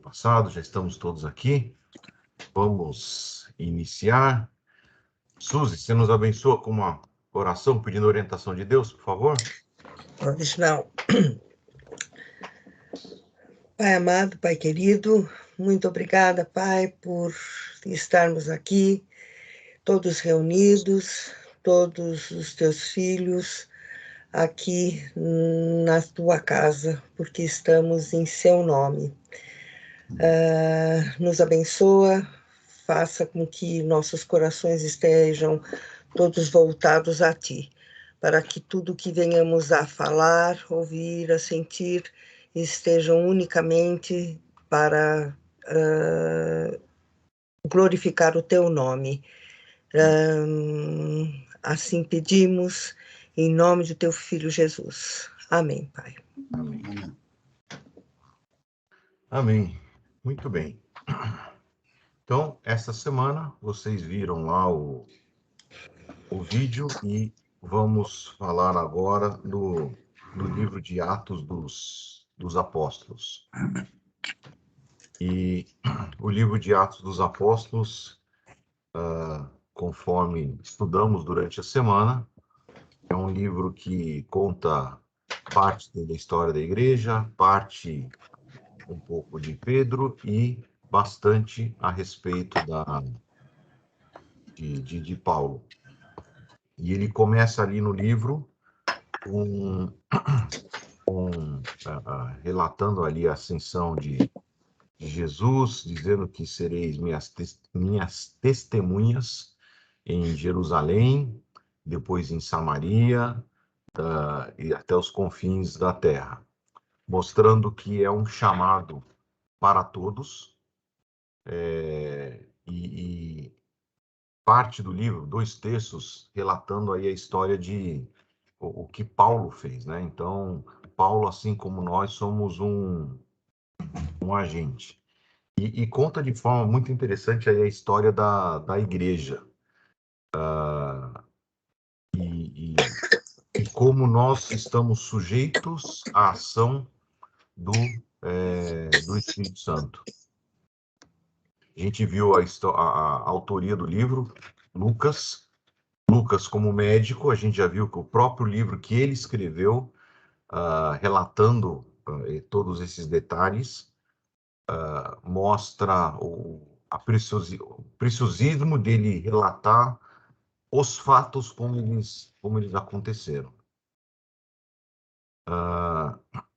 Passado, já estamos todos aqui. Vamos iniciar. Suzy, você nos abençoa com uma oração pedindo orientação de Deus, por favor? Não. Pai amado, Pai querido, muito obrigada, Pai, por estarmos aqui, todos reunidos, todos os teus filhos aqui na tua casa, porque estamos em seu nome. Nos abençoa, faça com que nossos corações estejam todos voltados a ti, para que tudo que venhamos a falar, ouvir, a sentir, estejam unicamente para glorificar o teu nome. Assim pedimos, em nome do teu Filho Jesus. Amém, Pai. Amém. Amém. Muito bem. Então, essa semana, vocês viram lá o vídeo e vamos falar agora do livro de Atos dos Apóstolos. E o livro de Atos dos Apóstolos, conforme estudamos durante a semana, é um livro que conta parte da história da igreja, parte um pouco de Pedro e bastante a respeito de Paulo. E ele começa ali no livro relatando ali a ascensão de Jesus, dizendo que sereis minhas testemunhas em Jerusalém, depois em Samaria, e até os confins da terra, mostrando que é um chamado para todos, e parte do livro, 2 terços, relatando aí a história de o que Paulo fez, né? Então, Paulo, assim como nós, somos um agente. E conta de forma muito interessante aí a história da igreja. E como nós estamos sujeitos à ação do Espírito Santo. A gente viu a autoria do livro, Lucas. Lucas, como médico, a gente já viu que o próprio livro que ele escreveu, relatando todos esses detalhes, mostra o preciosismo dele relatar os fatos como eles aconteceram.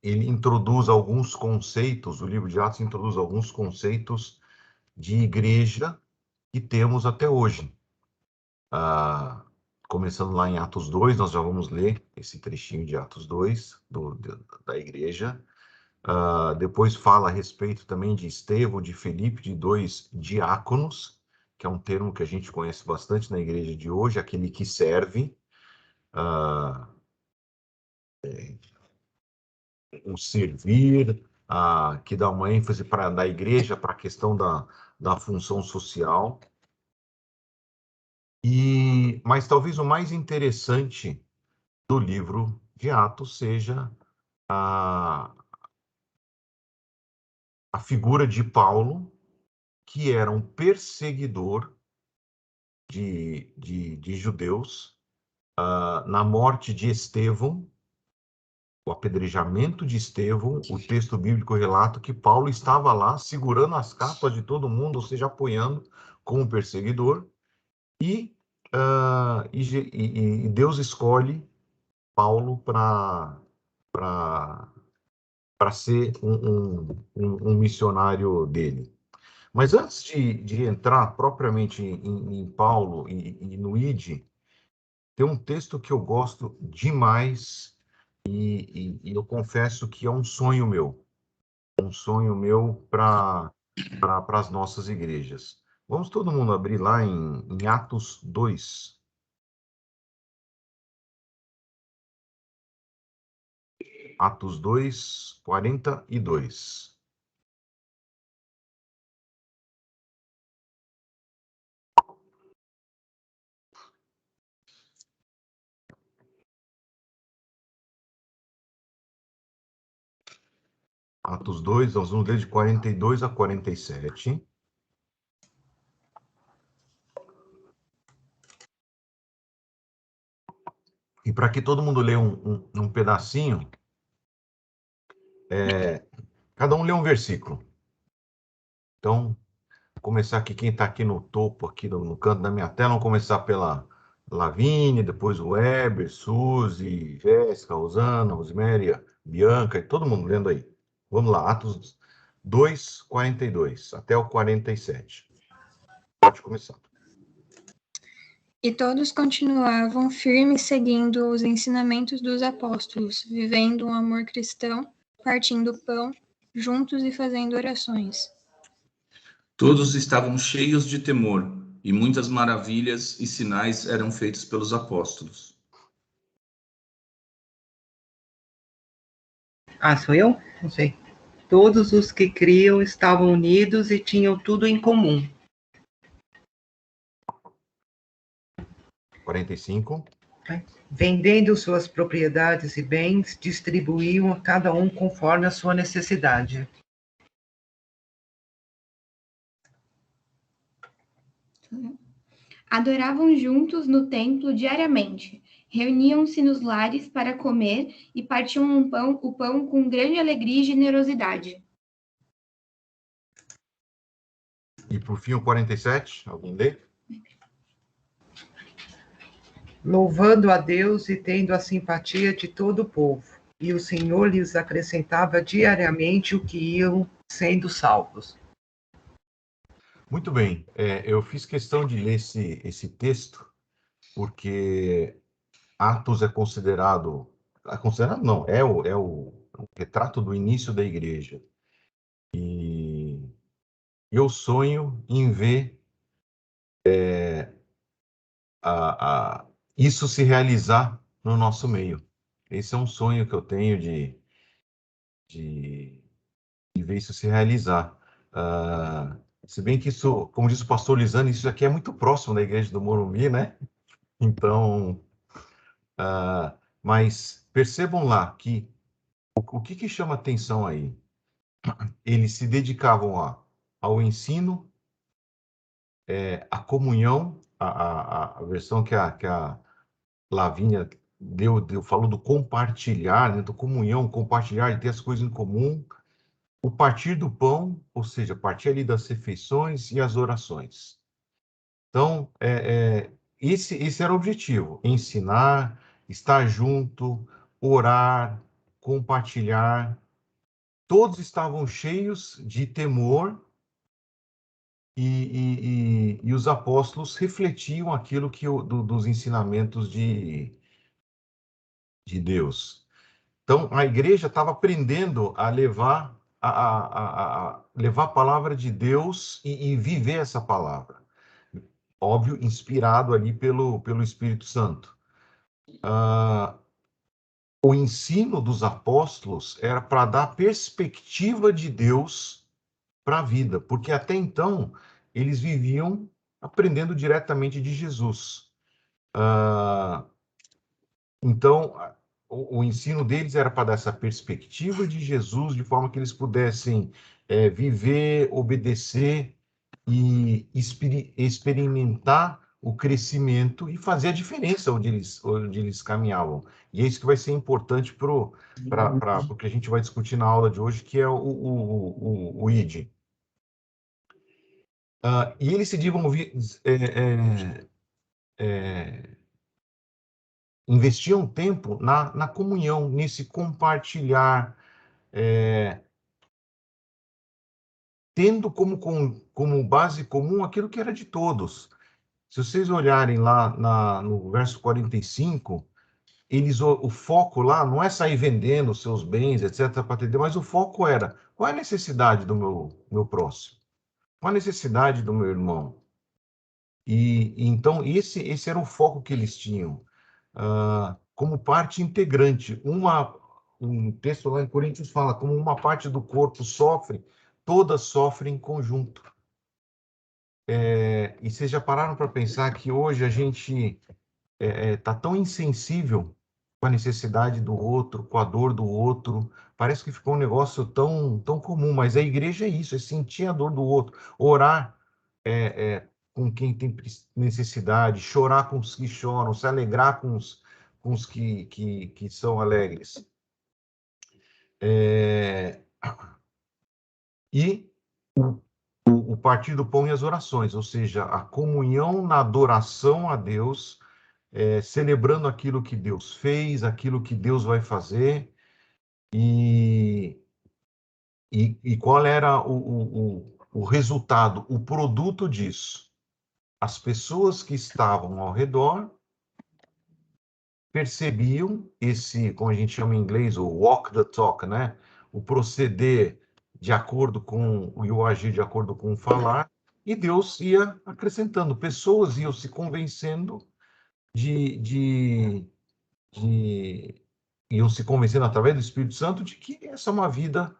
Ele introduz alguns conceitos, o livro de Atos introduz alguns conceitos de igreja que temos até hoje. Começando lá em Atos 2, nós já vamos ler esse trechinho de Atos 2, da igreja. Depois fala a respeito também de Estevão, de Felipe, de 2 diáconos, que é um termo que a gente conhece bastante na igreja de hoje, aquele que serve. O servir, que dá uma ênfase da igreja para a questão da função social. Mas talvez o mais interessante do livro de Atos seja a figura de Paulo, que era um perseguidor de judeus, na morte de Estevão, o apedrejamento de Estevão. O texto bíblico relata que Paulo estava lá segurando as capas de todo mundo, ou seja, apoiando como perseguidor, e Deus escolhe Paulo para ser um missionário dele. Mas antes de entrar propriamente em Paulo e no ID, tem um texto que eu gosto demais e eu confesso que é um sonho meu para as nossas igrejas. Vamos todo mundo abrir lá em Atos 2. Atos 2, 42. Atos 2, nós vamos ler de 42 a 47. E para que todo mundo lê um pedacinho, cada um lê um versículo. Então, vou começar aqui, quem está aqui no topo, aqui no canto da minha tela, vamos começar pela Lavínia, depois o Weber, Suzy, Jéssica, Rosana, Rosiméria, Bianca, e todo mundo lendo aí. Vamos lá, Atos 2, 42, até o 47. Pode começar. E todos continuavam firmes seguindo os ensinamentos dos apóstolos, vivendo um amor cristão, partindo pão, juntos e fazendo orações. Todos estavam cheios de temor, e muitas maravilhas e sinais eram feitos pelos apóstolos. Sou eu? Não sei. Todos os que criam estavam unidos e tinham tudo em comum. 45. Vendendo suas propriedades e bens, distribuíam a cada um conforme a sua necessidade. Adoravam juntos no templo diariamente, reuniam-se nos lares para comer e partiam o pão com grande alegria e generosidade. E por fim o 47, alguém lê? Louvando a Deus e tendo a simpatia de todo o povo. E o Senhor lhes acrescentava diariamente o que iam sendo salvos. Muito bem, eu fiz questão de ler esse texto, porque Atos é considerado não, é o retrato do início da igreja. E eu sonho em ver isso se realizar no nosso meio. Esse é um sonho que eu tenho de ver isso se realizar. Se bem que isso, como diz o pastor Lisane, isso aqui é muito próximo da igreja do Morumbi, né? Então, mas percebam lá que o que chama atenção aí? Eles se dedicavam ao ensino, à comunhão, a versão que a Lavínia falou do compartilhar, né, do comunhão, compartilhar, de ter as coisas em comum, o partir do pão, ou seja, partir ali das refeições e as orações. Então, esse era o objetivo, ensinar, estar junto, orar, compartilhar. Todos estavam cheios de temor e os apóstolos refletiam aquilo dos ensinamentos de Deus. Então, a igreja estava aprendendo a levar levar a palavra de Deus e viver essa palavra. Óbvio, inspirado ali pelo Espírito Santo. O ensino dos apóstolos era para dar perspectiva de Deus para a vida, porque até então eles viviam aprendendo diretamente de Jesus. Então, o ensino deles era para dar essa perspectiva de Jesus, de forma que eles pudessem viver, obedecer e experimentar o crescimento e fazer a diferença onde eles caminhavam. E é isso que vai ser importante para o que a gente vai discutir na aula de hoje, que é o ID. E eles se investiam tempo na comunhão, nesse compartilhar, tendo como base comum aquilo que era de todos. Se vocês olharem lá no verso 45, o foco lá não é sair vendendo os seus bens, etc., para atender, mas o foco era: qual é a necessidade do meu próximo? Qual a necessidade do meu irmão? E então, esse era o foco que eles tinham, como parte integrante. Um texto lá em Coríntios fala: como uma parte do corpo sofre, todas sofrem em conjunto. E vocês já pararam para pensar que hoje a gente está tão insensível com a necessidade do outro, com a dor do outro. Parece que ficou um negócio tão comum, mas a igreja é isso, é sentir a dor do outro, orar com quem tem necessidade, chorar com os que choram, se alegrar com os que são alegres. E o partir do pão e as orações, ou seja, a comunhão na adoração a Deus, celebrando aquilo que Deus fez, aquilo que Deus vai fazer, e qual era o resultado, o produto disso. As pessoas que estavam ao redor percebiam esse, como a gente chama em inglês, o walk the talk, né? O proceder de acordo com o agir de acordo com o falar, e Deus ia acrescentando, pessoas iam se convencendo iam se convencendo através do Espírito Santo de que essa é uma vida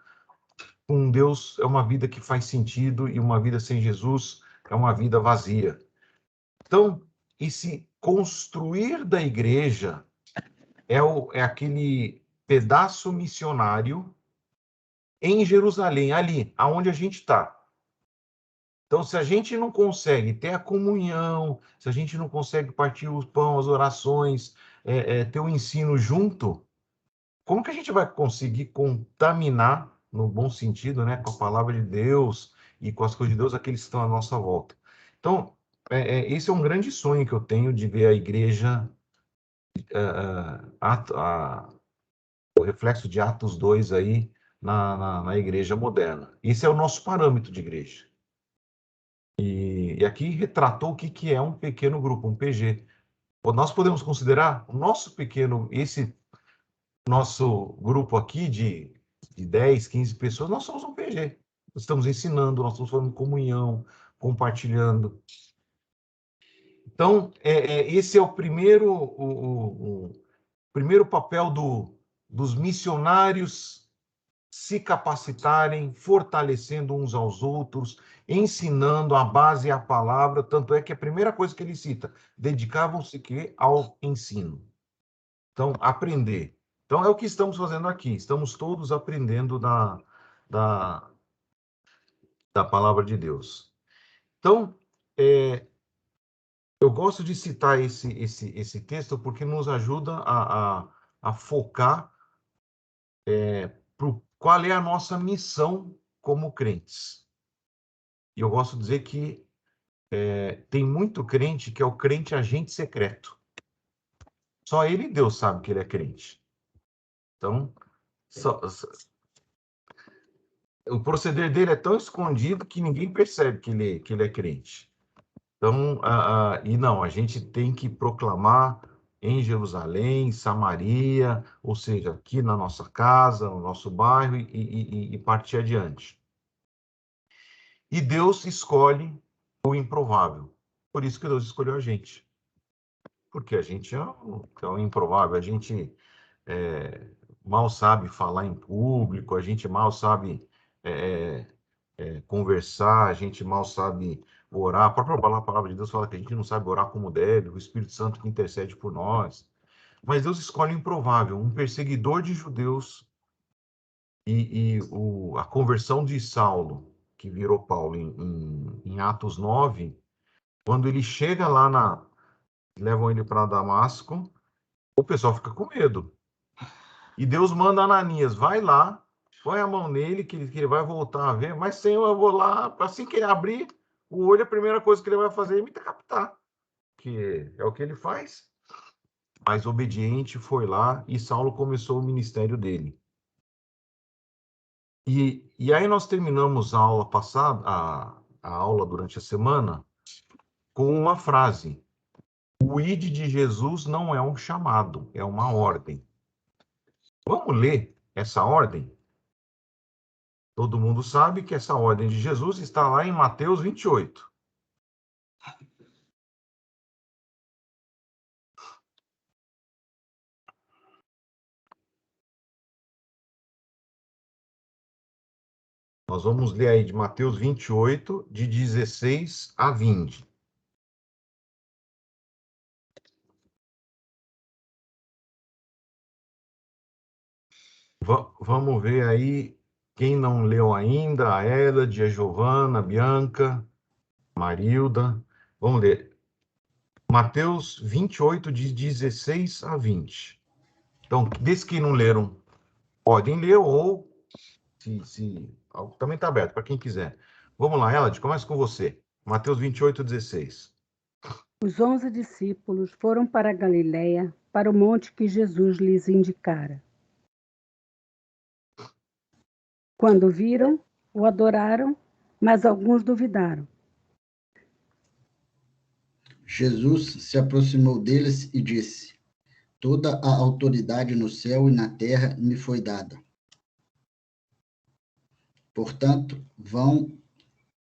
com Deus, é uma vida que faz sentido, e uma vida sem Jesus é uma vida vazia. Então, esse construir da igreja é aquele pedaço missionário em Jerusalém, ali, aonde a gente está. Então, se a gente não consegue ter a comunhão, se a gente não consegue partir o pão, as orações, ter o ensino junto, como que a gente vai conseguir contaminar, no bom sentido, né, com a palavra de Deus e com as coisas de Deus, aqueles que estão à nossa volta? Então, esse é um grande sonho que eu tenho, de ver a igreja, o reflexo de Atos 2 aí na igreja moderna. Esse é o nosso parâmetro de igreja. E aqui retratou o que é um pequeno grupo, um PG. Nós podemos considerar o nosso pequeno, esse nosso grupo aqui de 10, 15 pessoas, nós somos um PG. Nós estamos ensinando, nós estamos falando comunhão, compartilhando. Então, esse é o primeiro papel dos missionários, se capacitarem, fortalecendo uns aos outros, ensinando a base e a palavra. Tanto é que a primeira coisa que ele cita, dedicavam-se ao ensino. Então, aprender. Então, é o que estamos fazendo aqui. Estamos todos aprendendo da palavra de Deus. Então, eu gosto de citar esse texto porque nos ajuda a focar qual é a nossa missão como crentes. E eu gosto de dizer que tem muito crente que é o crente agente secreto. Só ele e Deus sabe que ele é crente. Então, o proceder dele é tão escondido que ninguém percebe que ele é crente. Então, e não, a gente tem que proclamar em Jerusalém, Samaria, ou seja, aqui na nossa casa, no nosso bairro, e partir adiante. E Deus escolhe o improvável. Por isso que Deus escolheu a gente. Porque a gente é um improvável, a gente mal sabe falar em público, a gente mal sabe conversar, a gente mal sabe orar. A própria palavra de Deus fala que a gente não sabe orar como deve, o Espírito Santo que intercede por nós. Mas Deus escolhe o improvável, um perseguidor de judeus, a conversão de Saulo, que virou Paulo em Atos 9, quando ele chega lá levam ele para Damasco, o pessoal fica com medo. E Deus manda Ananias, vai lá, põe a mão nele, que ele vai voltar a ver, mas Senhor, eu vou lá, assim que ele abrir o olho, a primeira coisa que ele vai fazer é me decapitar, que é o que ele faz. Mas obediente foi lá e Saulo começou o ministério dele. E aí nós terminamos a aula passada, a aula durante a semana, com uma frase: o ide de Jesus não é um chamado, é uma ordem. Vamos ler essa ordem? Todo mundo sabe que essa ordem de Jesus está lá em Mateus 28. Nós vamos ler aí de Mateus 28, de 16 a 20. Vamos ver aí quem não leu ainda, a Elad, a Giovana, a Bianca, Marilda. Vamos ler. Mateus 28, de 16 a 20. Então, desde que não leram, podem ler, ou também está aberto para quem quiser. Vamos lá, Elad, começa com você. Mateus 28, 16. Os 11 discípulos foram para a Galiléia, para o monte que Jesus lhes indicara. Quando viram, o adoraram, mas alguns duvidaram. Jesus se aproximou deles e disse: Toda a autoridade no céu e na terra me foi dada. Portanto, vão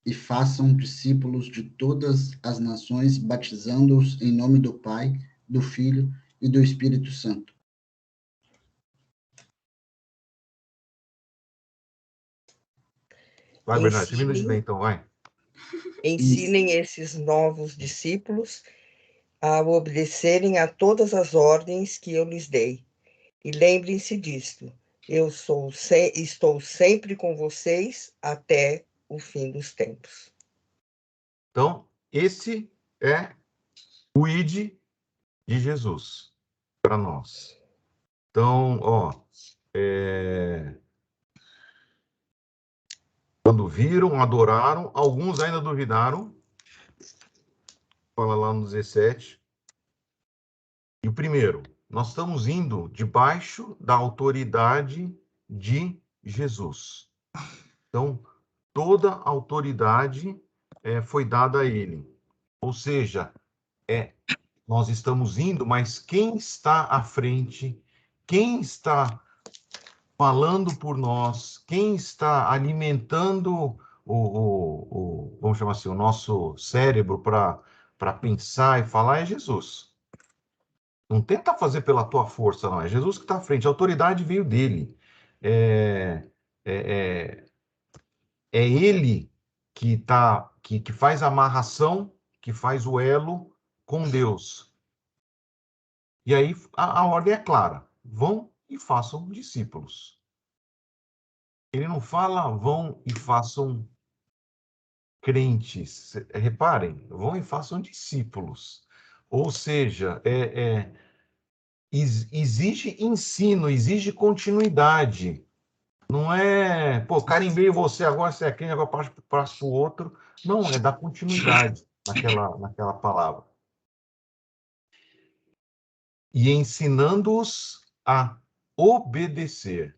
e façam discípulos de todas as nações, batizando-os em nome do Pai, do Filho e do Espírito Santo. Vai, Bernardo, termina de ler, então, vai. Ensinem esses novos discípulos a obedecerem a todas as ordens que eu lhes dei. E lembrem-se disto: eu estou sempre com vocês até o fim dos tempos. Então, esse é o ID de Jesus para nós. Então, quando viram, adoraram, alguns ainda duvidaram. Fala lá no 17. E o primeiro, nós estamos indo debaixo da autoridade de Jesus. Então, toda a autoridade foi dada a ele. Ou seja, nós estamos indo, mas quem está à frente, quem está falando por nós, quem está alimentando vamos chamar assim, o nosso cérebro para pensar e falar é Jesus. Não tenta fazer pela tua força, não. É Jesus que está à frente. A autoridade veio dele. É ele que faz a amarração, que faz o elo com Deus. E aí a ordem é clara: vão e façam discípulos. Ele não fala vão e façam crentes. Reparem, vão e façam discípulos. Ou seja, exige ensino, exige continuidade. Não é, carimbei você, agora você é crente, agora passo para o outro. Não, é dar continuidade naquela palavra. E ensinando-os a obedecer.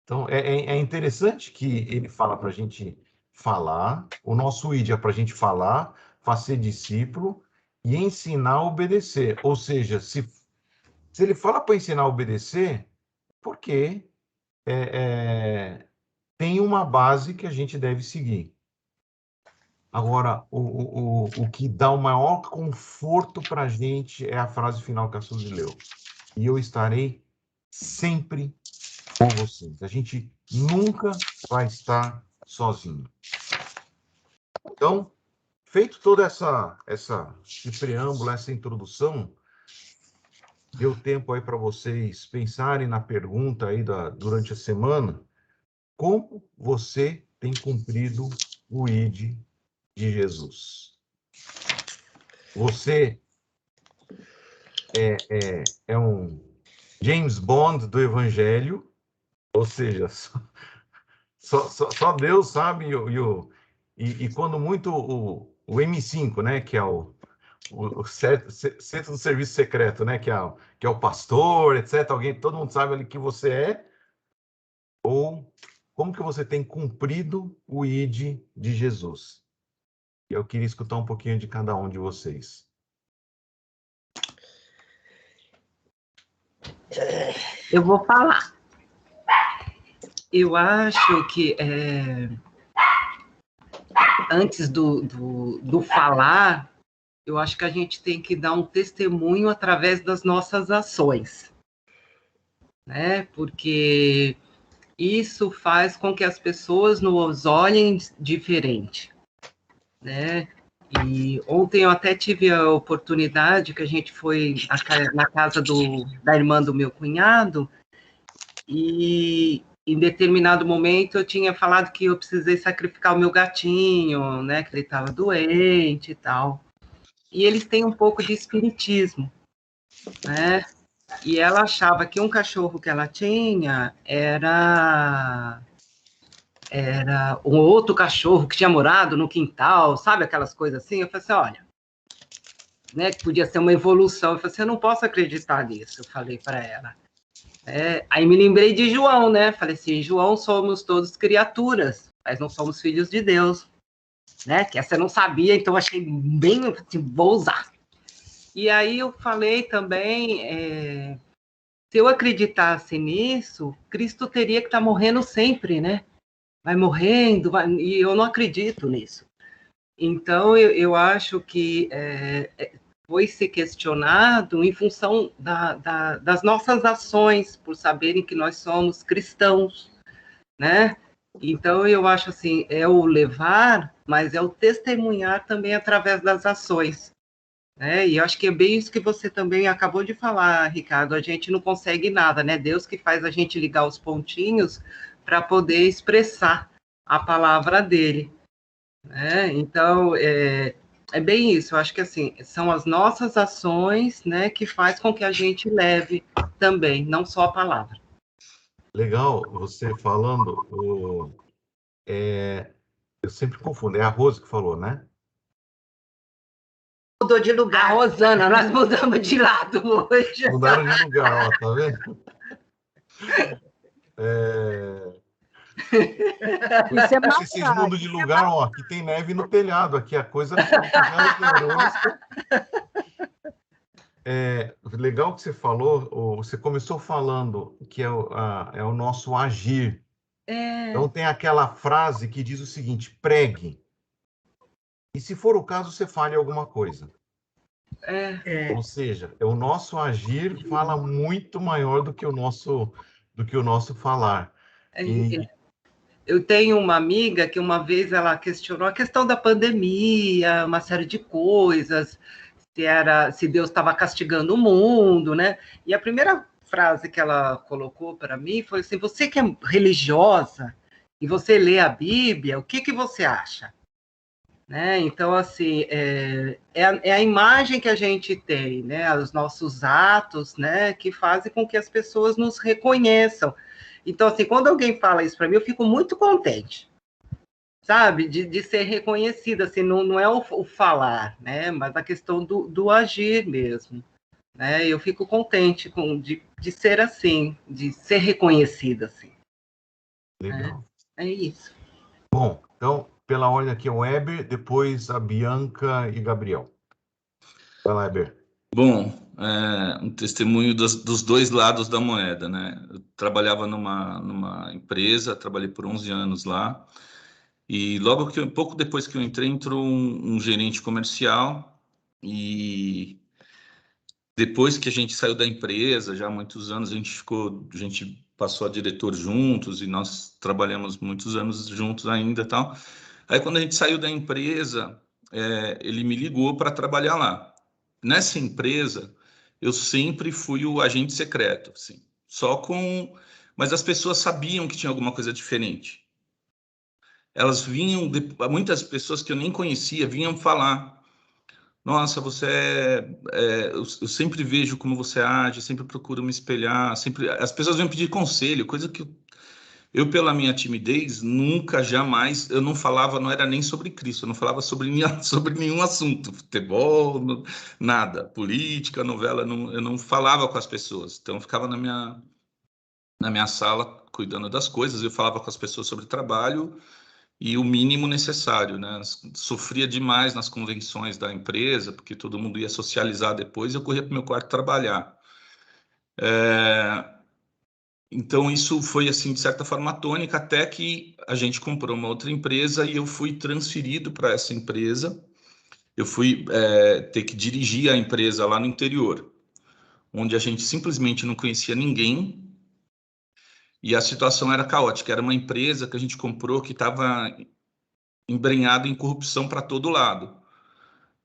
Então, é interessante que ele fala para a gente falar, o nosso ID é para a gente falar, fazer discípulo e ensinar a obedecer. Ou seja, se ele fala para ensinar a obedecer, porque tem uma base que a gente deve seguir. Agora, o que dá o maior conforto para a gente é a frase final que a Suzy leu. E eu estarei sempre com vocês. A gente nunca vai estar sozinho. Então, feito todo esse preâmbulo, essa introdução, deu tempo aí para vocês pensarem na pergunta aí durante a semana: como você tem cumprido o ID de Jesus? Você é um James Bond do Evangelho, ou seja, só Deus sabe, e quando muito o M5, né, que é o centro do serviço secreto, né, que é o pastor, etc. Todo mundo sabe ali que você é, ou como que você tem cumprido o ID de Jesus? E eu queria escutar um pouquinho de cada um de vocês. Eu vou falar. Eu acho que antes do falar, eu acho que a gente tem que dar um testemunho através das nossas ações, né? Porque isso faz com que as pessoas nos olhem diferente, né? E ontem eu até tive a oportunidade que a gente foi na casa da irmã do meu cunhado, E em determinado momento eu tinha falado que eu precisei sacrificar o meu gatinho, né, que ele estava doente e tal. E eles têm um pouco de espiritismo, né? E ela achava que um cachorro que ela tinha era um outro cachorro que tinha morado no quintal, sabe aquelas coisas assim? Eu falei assim, olha, né, que podia ser uma evolução. Eu falei assim, eu não posso acreditar nisso, eu falei para ela. Aí me lembrei de João, né? Falei assim, João, somos todos criaturas, mas não somos filhos de Deus, né? Que essa eu não sabia, então achei bem, assim, vou usar. E aí eu falei também, se eu acreditasse nisso, Cristo teria que estar morrendo sempre, né? Vai morrendo, e eu não acredito nisso. Então, eu acho que foi se questionado em função das nossas ações, por saberem que nós somos cristãos, né? Então, eu acho assim, é o levar, mas é o testemunhar também através das ações. E eu acho que é bem isso que você também acabou de falar, Ricardo, a gente não consegue nada, né? Deus que faz a gente ligar os pontinhos para poder expressar a palavra dele. Então, é bem isso, eu acho que assim, são as nossas ações, né, que faz com que a gente leve também, não só a palavra. Legal você falando, eu sempre confundo, é a Rose que falou, né? Mudou de lugar, Rosana, nós mudamos de lado hoje. Mudaram de lugar, ó, tá vendo? Isso é Vocês mudam de lugar, ó, aqui tem neve no telhado, aqui a coisa legal que você falou, você começou falando que é o nosso agir. Então tem aquela frase que diz o seguinte, pregue. E se for o caso, você fale alguma coisa. Ou seja, o nosso agir fala muito maior do que o nosso falar. Eu tenho uma amiga que uma vez ela questionou a questão da pandemia, uma série de coisas, se Deus estava castigando o mundo, né? E a primeira frase que ela colocou para mim foi assim: você que é religiosa e você lê a Bíblia, o que você acha? Né? Então, assim, é a imagem que a gente tem, né? Os nossos atos, né? Que fazem com que as pessoas nos reconheçam. Então, assim, quando alguém fala isso para mim, eu fico muito contente, sabe? De ser reconhecida, assim, não é o falar, né? Mas a questão do agir mesmo, né? Eu fico contente de ser assim, de ser reconhecida, assim. Legal. É isso. Bom, então, pela ordem aqui, o Weber, depois a Bianca e Gabriel. Vai lá, Weber. Bom, um testemunho dos dois lados da moeda, né? Eu trabalhava numa empresa, trabalhei por 11 anos lá, e pouco depois que eu entrei, entrou um gerente comercial, e depois que a gente saiu da empresa, já há muitos anos, a gente passou a diretor juntos, e nós trabalhamos muitos anos juntos ainda, tal. Aí, quando a gente saiu da empresa, ele me ligou para trabalhar lá. Nessa empresa, eu sempre fui o agente secreto, assim, mas as pessoas sabiam que tinha alguma coisa diferente. Elas vinham, muitas pessoas que eu nem conhecia, vinham falar: nossa, eu sempre vejo como você age, sempre procuro me espelhar, as pessoas vêm pedir conselho, coisa que eu, pela minha timidez, nunca, jamais, eu não falava, não era nem sobre Cristo, eu não falava sobre nenhum assunto, futebol, nada, política, novela, eu não falava com as pessoas, então eu ficava na minha sala cuidando das coisas, eu falava com as pessoas sobre trabalho e o mínimo necessário, né? Sofria demais nas convenções da empresa, porque todo mundo ia socializar depois, eu corria para o meu quarto trabalhar. Então, isso foi, assim, de certa forma, tônica, até que a gente comprou uma outra empresa e eu fui transferido para essa empresa. Eu fui ter que dirigir a empresa lá no interior, onde a gente simplesmente não conhecia ninguém e a situação era caótica. Era uma empresa que a gente comprou que estava embrenhada em corrupção para todo lado.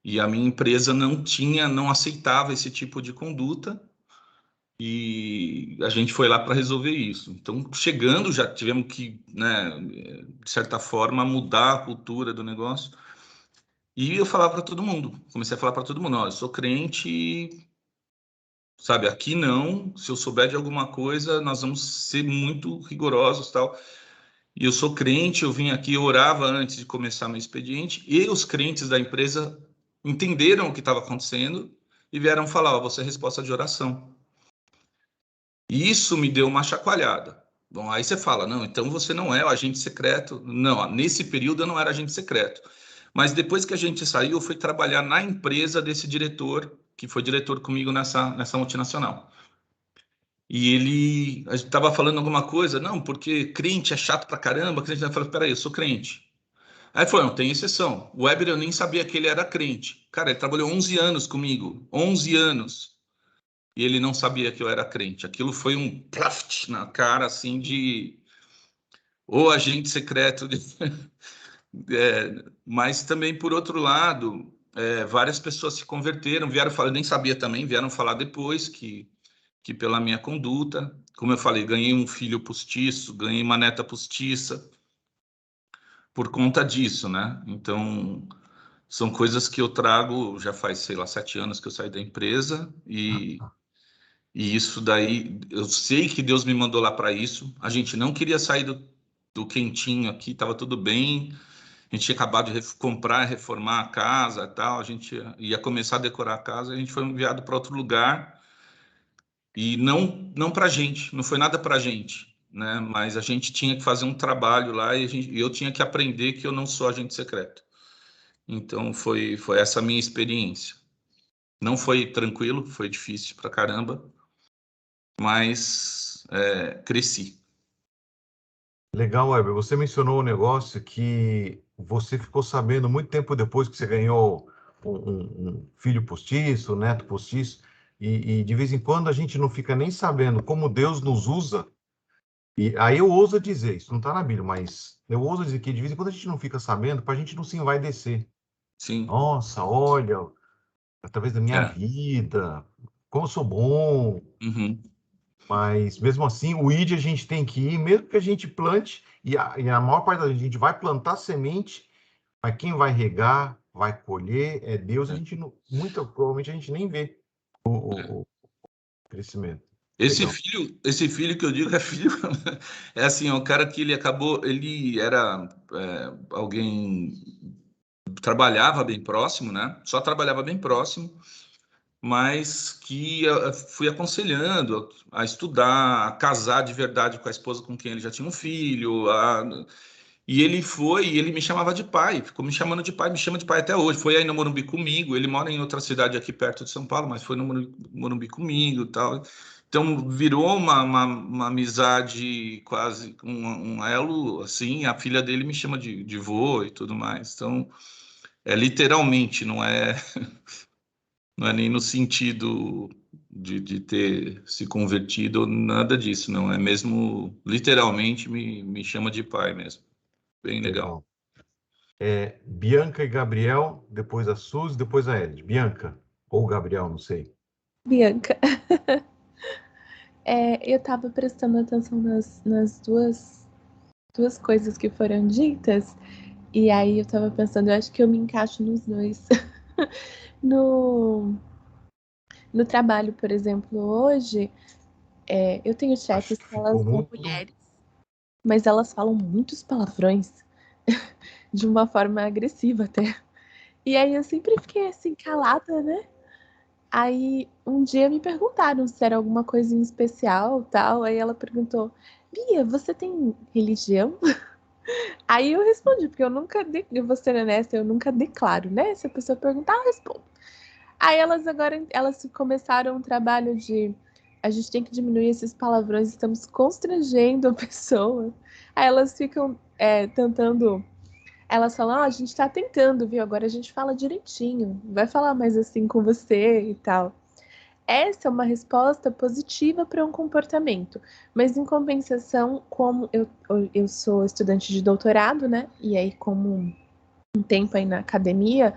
E a minha empresa não aceitava esse tipo de conduta. e a gente foi lá para resolver isso. Então, chegando, já tivemos que, né, de certa forma, mudar a cultura do negócio. E eu falava para todo mundo, comecei a falar para todo mundo, ó, eu sou crente, sabe, aqui não, se eu souber de alguma coisa, nós vamos ser muito rigorosos, tal. E eu sou crente, eu vim aqui, eu orava antes de começar meu expediente, e os crentes da empresa entenderam o que estava acontecendo e vieram falar, ó, você é resposta de oração. E isso me deu uma chacoalhada. Bom, aí você fala, não, então você não é o agente secreto. Não, nesse período eu não era agente secreto. Mas depois que a gente saiu, eu fui trabalhar na empresa desse diretor, que foi diretor comigo nessa multinacional. E a gente estava falando alguma coisa, não, porque crente é chato pra caramba. Crente, eu falei, peraí, eu sou crente. Aí foi, não, tem exceção. O Weber, eu nem sabia que ele era crente. Cara, ele trabalhou 11 anos comigo, 11 anos. E ele não sabia que eu era crente. Aquilo foi um plaft na cara, assim, de ou agente secreto. Mas também, por outro lado, várias pessoas se converteram, vieram falar, eu nem sabia também, vieram falar depois que pela minha conduta, como eu falei, ganhei um filho postiço, ganhei uma neta postiça por conta disso, né? Então, são coisas que eu trago, já faz, sei lá, 7 anos que eu saí da empresa e isso daí, eu sei que Deus me mandou lá para isso. A gente não queria sair do quentinho aqui, estava tudo bem. A gente tinha acabado de comprar, reformar a casa e tal. A gente ia começar a decorar a casa. A gente foi enviado para outro lugar e não para a gente, não foi nada para a gente, né? Mas a gente tinha que fazer um trabalho lá e eu tinha que aprender que eu não sou agente secreto. Então foi essa a minha experiência. Não foi tranquilo, foi difícil pra caramba, mas cresci. Legal, Weber. Você mencionou um negócio que você ficou sabendo muito tempo depois que você ganhou um filho postiço, um neto postiço, e de vez em quando a gente não fica nem sabendo como Deus nos usa. E aí eu ouso dizer, isso não está na Bíblia, mas eu ouso dizer que de vez em quando a gente não fica sabendo, para a gente não se envaidecer. Sim. Nossa, olha, através da minha É. vida, como eu sou bom. Uhum. Mas mesmo assim, o ID a gente tem que ir, mesmo que a gente plante, e a maior parte da gente vai plantar semente, mas quem vai regar, vai colher, é Deus. A gente não, muito provavelmente a gente nem vê o crescimento. Legal. Esse filho que eu digo é filho, é assim, é um cara que ele era alguém trabalhava bem próximo, né? Só trabalhava bem próximo, mas que fui aconselhando a estudar, a casar de verdade com a esposa com quem ele já tinha um filho, e ele me chamava de pai, ficou me chamando de pai, me chama de pai até hoje. Foi aí no Morumbi comigo, ele mora em outra cidade aqui perto de São Paulo, mas foi no Morumbi comigo e tal. Então virou uma amizade quase, um elo, assim, a filha dele me chama de vô e tudo mais. Então, literalmente, não é nem no sentido de ter se convertido, nada disso, não. É mesmo, literalmente, me chama de pai mesmo. Bem legal. Bianca e Gabriel, depois a Suzy, depois a Ed. Bianca ou Gabriel, não sei. Bianca. Eu estava prestando atenção nas duas coisas que foram ditas, e aí eu estava pensando, eu acho que eu me encaixo nos dois. No trabalho, por exemplo, hoje, eu tenho chefes que elas são mulheres, mas elas falam muitos palavrões, de uma forma agressiva até. E aí eu sempre fiquei assim, calada, né? Aí um dia me perguntaram se era alguma coisa em especial, tal. Aí ela perguntou: Bia, você tem religião? Aí eu respondi, porque eu vou ser honesta, eu nunca declaro, né? Se a pessoa perguntar, eu respondo. Aí elas começaram um trabalho de a gente tem que diminuir esses palavrões, estamos constrangendo a pessoa. Aí elas ficam tentando. Elas falam, a gente tá tentando, viu? Agora a gente fala direitinho. Vai falar mais assim com você e tal. Essa é uma resposta positiva para um comportamento. Mas, em compensação, como eu sou estudante de doutorado, né? E aí, como um tempo aí na academia,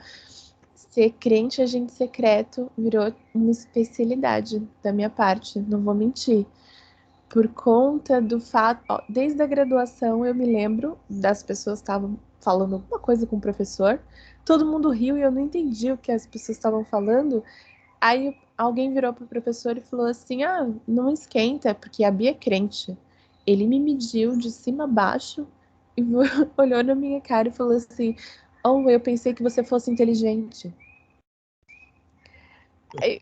ser crente agente secreto virou uma especialidade da minha parte, não vou mentir. Por conta do fato, ó, desde a graduação eu me lembro das pessoas estavam falando alguma coisa com o professor, todo mundo riu e eu não entendi o que as pessoas estavam falando. Aí alguém virou pro professor e falou assim: ah, não esquenta, porque a Bia é crente. Ele me mediu de cima a baixo e olhou na minha cara e falou assim: oh, eu pensei que você fosse inteligente. Aí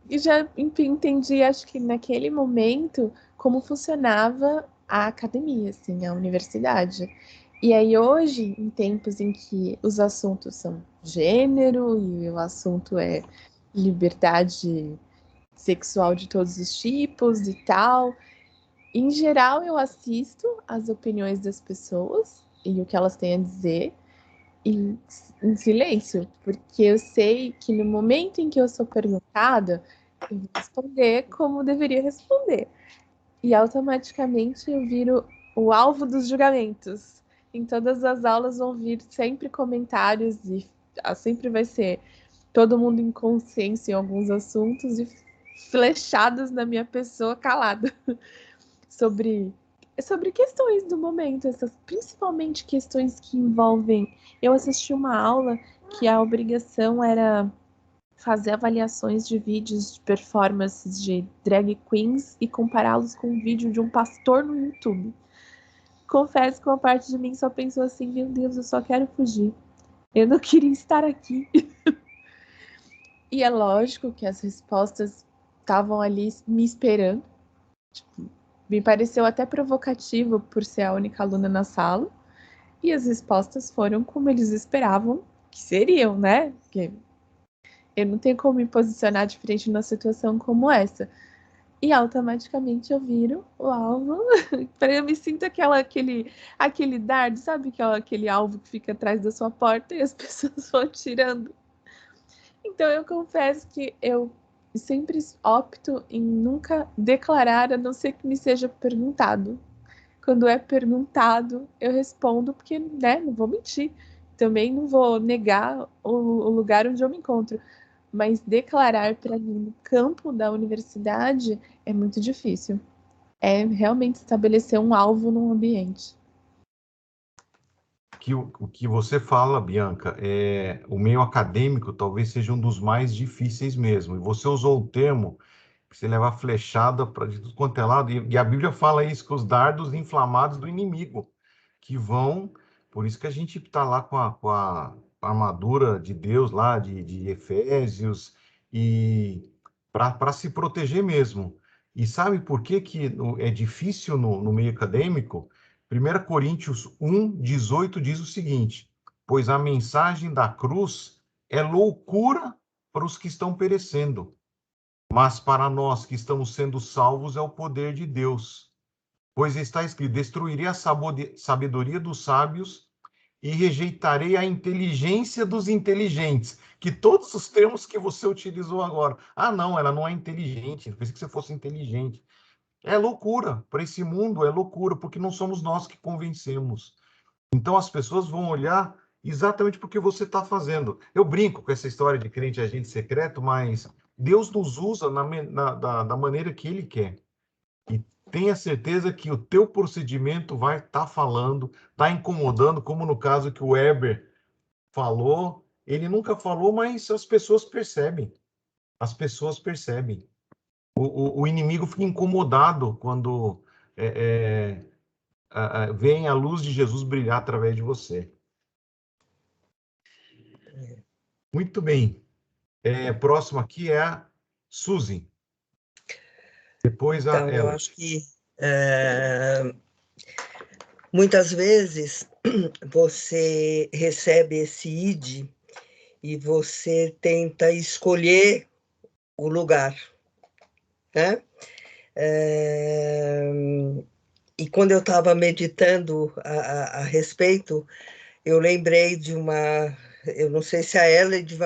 eu já entendi, acho que naquele momento, como funcionava a academia, assim, a universidade. E aí hoje, em tempos em que os assuntos são gênero e o assunto é liberdade sexual de todos os tipos e tal, em geral eu assisto as opiniões das pessoas e o que elas têm a dizer em silêncio, porque eu sei que no momento em que eu sou perguntada, eu vou responder como deveria responder. E automaticamente eu viro o alvo dos julgamentos. Em todas as aulas vão vir sempre comentários e sempre vai ser todo mundo em consciência em alguns assuntos e flechadas na minha pessoa calada sobre questões do momento, essas principalmente questões que envolvem. Eu assisti uma aula que a obrigação era fazer avaliações de vídeos de performances de drag queens e compará-los com um vídeo de um pastor no YouTube. Confesso que uma parte de mim só pensou assim: meu Deus, eu só quero fugir. Eu não queria estar aqui. E é lógico que as respostas estavam ali me esperando. Tipo, me pareceu até provocativo por ser a única aluna na sala. E as respostas foram como eles esperavam que seriam, né? Porque eu não tenho como me posicionar diferente numa situação como essa. E automaticamente eu viro o alvo. Eu me sinto aquele dardo, sabe? Aquele alvo que fica atrás da sua porta e as pessoas vão tirando. Então eu confesso que eu sempre opto em nunca declarar, a não ser que me seja perguntado. Quando é perguntado, eu respondo, porque, né, não vou mentir. Também não vou negar o lugar onde eu me encontro. Mas declarar para mim no campo da universidade é muito difícil. É realmente estabelecer um alvo num ambiente. O que você fala, Bianca, o meio acadêmico talvez seja um dos mais difíceis mesmo. E você usou o termo que você leva flechada para de tudo quanto é lado. E a Bíblia fala isso, que os dardos inflamados do inimigo, que vão... Por isso que a gente está lá com a armadura de Deus, lá de Efésios, e para se proteger mesmo. E sabe por que é difícil no meio acadêmico? 1 Coríntios 1:18 diz o seguinte: pois a mensagem da cruz é loucura para os que estão perecendo, mas para nós que estamos sendo salvos é o poder de Deus. Pois está escrito: destruirei a sabedoria dos sábios e rejeitarei a inteligência dos inteligentes. Que todos os termos que você utilizou agora. Ah, não, ela não é inteligente. Eu pensei que você fosse inteligente. É loucura. Para esse mundo é loucura, porque não somos nós que convencemos. Então as pessoas vão olhar exatamente porque você está fazendo. Eu brinco com essa história de crente agente secreto, mas Deus nos usa da maneira que Ele quer. E tenha certeza que o teu procedimento vai estar falando, está incomodando, como no caso que o Weber falou. Ele nunca falou, mas as pessoas percebem. As pessoas percebem. O inimigo fica incomodado quando vem a luz de Jesus brilhar através de você. Muito bem. Próximo aqui é a Suzy. Depois a Então, eu Ela. acho que muitas vezes você recebe esse ID e você tenta escolher o lugar, né? E quando eu estava meditando a respeito, eu lembrei de uma... Eu não sei se a Eled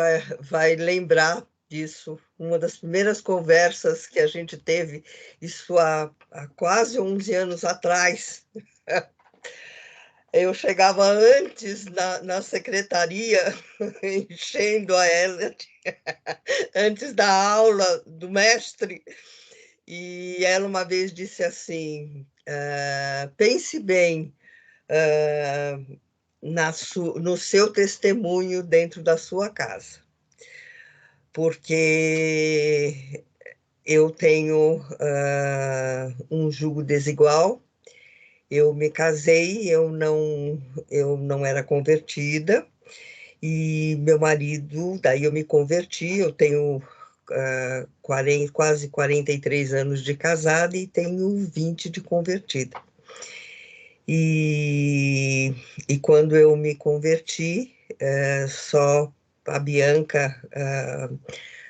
vai lembrar disso, uma das primeiras conversas que a gente teve, isso há quase 11 anos atrás. Eu chegava antes na secretaria, enchendo a ela, antes da aula do mestre, e ela uma vez disse assim, pense bem no seu testemunho dentro da sua casa, porque eu tenho um jugo desigual. Eu me casei, eu não era convertida, e meu marido, daí eu me converti, eu tenho quase 43 anos de casada e tenho 20 de convertida. E quando eu me converti, só a Bianca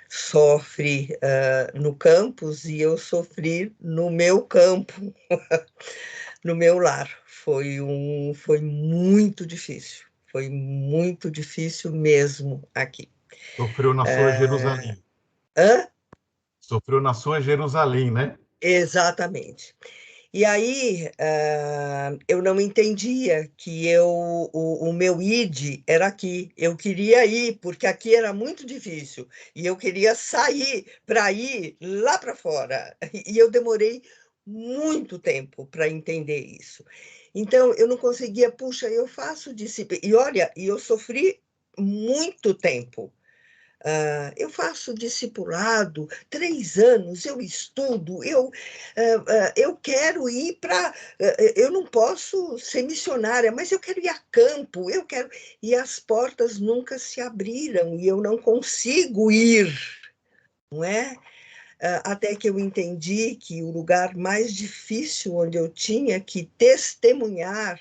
sofre no campus e eu sofri no meu campo, no meu lar. Foi muito difícil mesmo aqui. Sofreu na sua Jerusalém. Hã? Sofreu na sua Jerusalém, né? Exatamente. E aí eu não entendia que o meu id era aqui. Eu queria ir, porque aqui era muito difícil. E eu queria sair para ir lá para fora. E eu demorei muito tempo para entender isso. Então, eu não conseguia, puxa, eu faço disciplina. E olha, eu sofri muito tempo. Eu faço discipulado, 3 anos, eu estudo, eu quero ir para. Eu não posso ser missionária, mas eu quero ir a campo, eu quero. E as portas nunca se abriram e eu não consigo ir, não é? Até que eu entendi que o lugar mais difícil onde eu tinha que testemunhar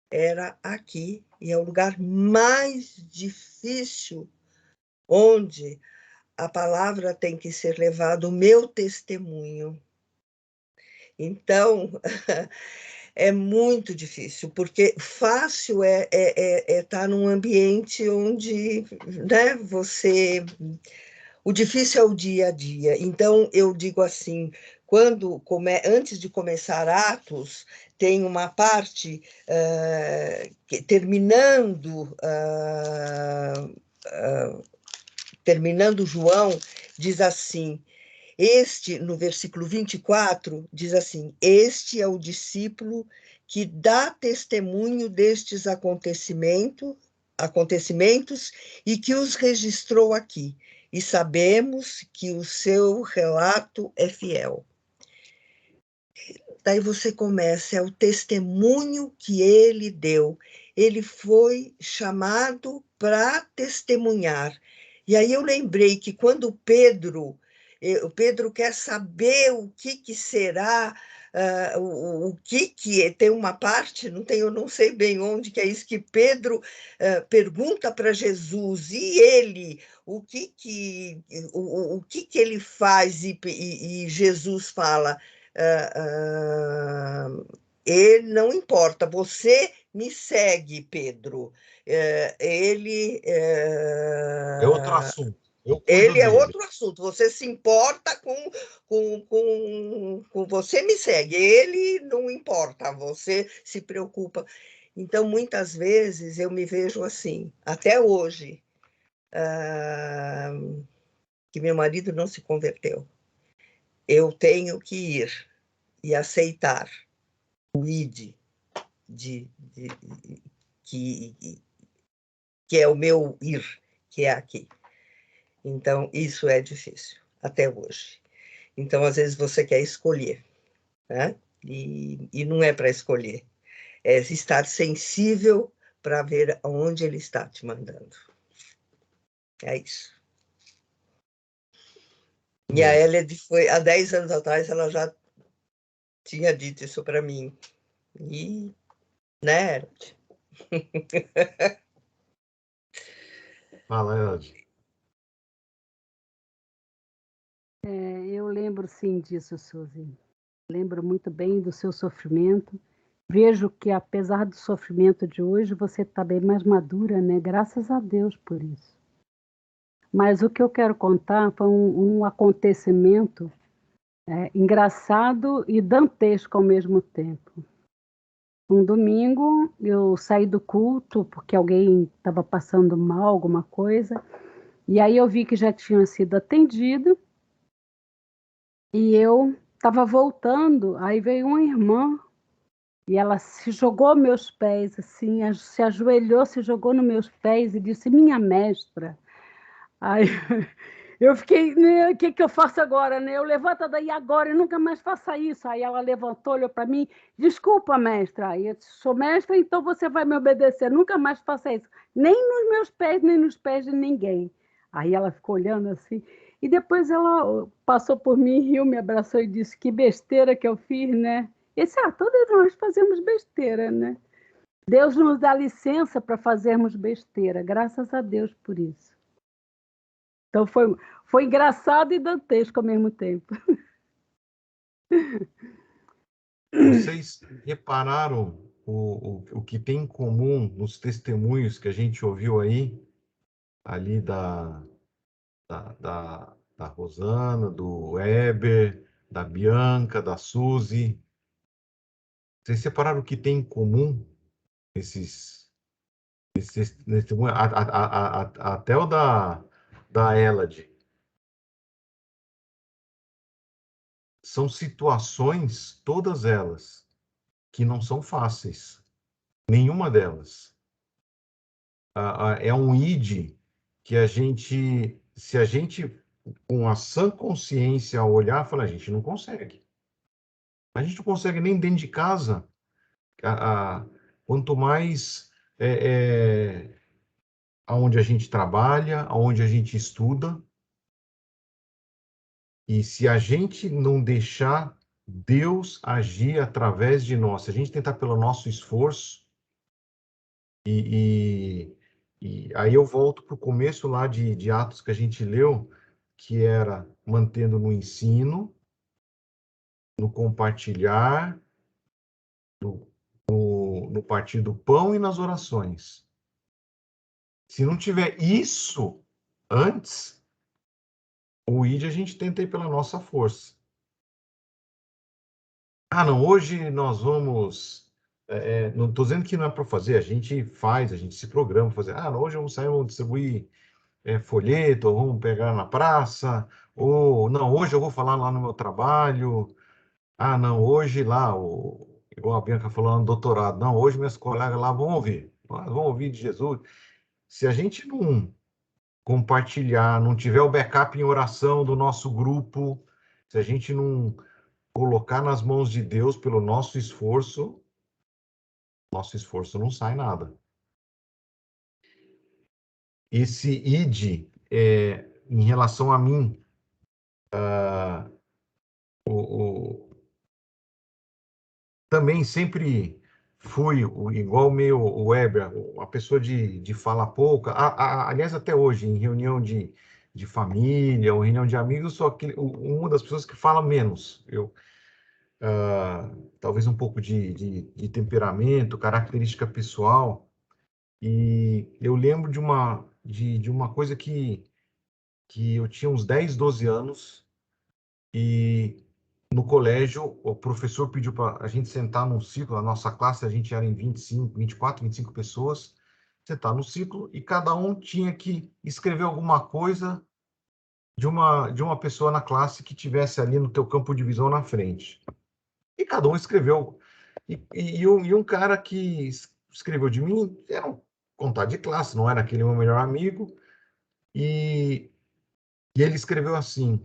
era aqui, e é o lugar mais difícil onde a palavra tem que ser levada, o meu testemunho. Então, é muito difícil, porque fácil é estar num ambiente onde, né, você... O difícil é o dia a dia. Então, eu digo assim, antes de começar Atos, tem uma parte terminando João, diz assim, no versículo 24, diz assim, este é o discípulo que dá testemunho destes acontecimentos e que os registrou aqui, e sabemos que o seu relato é fiel. Daí você começa, é o testemunho que ele deu. Ele foi chamado para testemunhar. E aí eu lembrei que quando o Pedro quer saber o que será, o que tem uma parte, eu não sei bem onde que é isso, que Pedro pergunta para Jesus, e ele, o que ele faz, e Jesus fala, ele não importa, você me segue, Pedro. Ele É outro assunto. Eu cuido ele é dele. outro assunto. Você se importa com você me segue. Ele não importa, você se preocupa. Então, muitas vezes eu me vejo assim, até hoje, que meu marido não se converteu. Eu tenho que ir e aceitar o id que é o meu ir, que é aqui. Então, isso é difícil, até hoje. Então, às vezes, você quer escolher, né? E não é para escolher. É estar sensível para ver aonde ele está te mandando. É isso. E a Eled foi, há 10 anos atrás, ela já tinha dito isso para mim. E, né, Eled? Fala, Eled. Eu lembro sim disso, Suzy. Lembro muito bem do seu sofrimento. Vejo que, apesar do sofrimento de hoje, você está bem mais madura, né? Graças a Deus por isso. Mas o que eu quero contar foi um acontecimento engraçado e dantesco ao mesmo tempo. Um domingo, eu saí do culto porque alguém estava passando mal, alguma coisa, e aí eu vi que já tinha sido atendido, e eu estava voltando, aí veio uma irmã, e ela se jogou aos meus pés, assim, se ajoelhou, se jogou nos meus pés e disse: minha mestra. Aí eu fiquei, né, o que que eu faço agora, né? Eu levanto daí agora e nunca mais faça isso. Aí ela levantou, olhou para mim: desculpa, mestra. Aí eu disse: sou mestra, então você vai me obedecer. Nunca mais faça isso, nem nos meus pés, nem nos pés de ninguém. Aí ela ficou olhando assim, e depois ela passou por mim, riu, me abraçou e disse: que besteira que eu fiz, né? Todos nós fazemos besteira, né? Deus nos dá licença para fazermos besteira, graças a Deus por isso. Então foi engraçado e dantesco ao mesmo tempo. Vocês repararam o que tem em comum nos testemunhos que a gente ouviu aí, ali da Rosana, do Heber, da Bianca, da Suzy? Vocês separaram o que tem em comum esses testemunhos? Até o da Elad. São situações, todas elas, que não são fáceis. Nenhuma delas. É um id que a gente, se a gente, com a sã consciência, olhar, fala, a gente não consegue. A gente não consegue nem dentro de casa. Quanto mais aonde a gente trabalha, aonde a gente estuda. E se a gente não deixar Deus agir através de nós, se a gente tentar pelo nosso esforço, e aí eu volto para o começo lá de Atos que a gente leu, que era mantendo no ensino, no compartilhar, no partir do pão e nas orações. Se não tiver isso antes, o ID a gente tenta ir pela nossa força. Ah, não, hoje nós vamos... não estou dizendo que não é para fazer, a gente faz, a gente se programa para fazer. Ah, não, hoje vamos sair, vamos distribuir folheto, ou vamos pegar na praça, ou não, hoje eu vou falar lá no meu trabalho. Ah, não, hoje lá, igual a Bianca falou lá no doutorado, não, hoje meus colegas lá vão ouvir de Jesus. Se a gente não compartilhar, não tiver o backup em oração do nosso grupo, se a gente não colocar nas mãos de Deus pelo nosso esforço não sai nada. Esse id, em relação a mim, também sempre fui igual o Weber, uma pessoa de fala pouca. Aliás, até hoje, em reunião de família ou reunião de amigos, eu sou uma das pessoas que fala menos. Talvez um pouco de temperamento, característica pessoal. E eu lembro de uma coisa que eu tinha uns 10, 12 anos, e no colégio o professor pediu para a gente sentar num ciclo. A nossa classe, a gente era em 25, 24, 25 pessoas, sentar no ciclo, e cada um tinha que escrever alguma coisa de uma pessoa na classe que tivesse ali no teu campo de visão na frente. E cada um escreveu. E um cara que escreveu de mim era um contato de classe, não era aquele meu melhor amigo, e ele escreveu assim: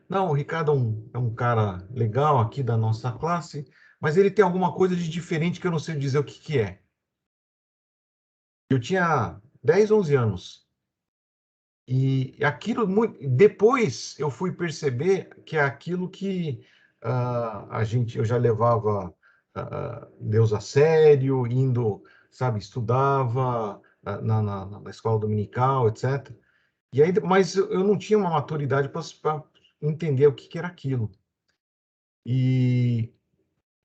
não, o Ricardo é um cara legal aqui da nossa classe, mas ele tem alguma coisa de diferente que eu não sei dizer o que que é. Eu tinha 10, 11 anos. E aquilo, depois eu fui perceber que é aquilo que eu já levava Deus a sério, indo, sabe, estudava na escola dominical, etc. E aí, mas eu não tinha uma maturidade para entender o que que era aquilo. E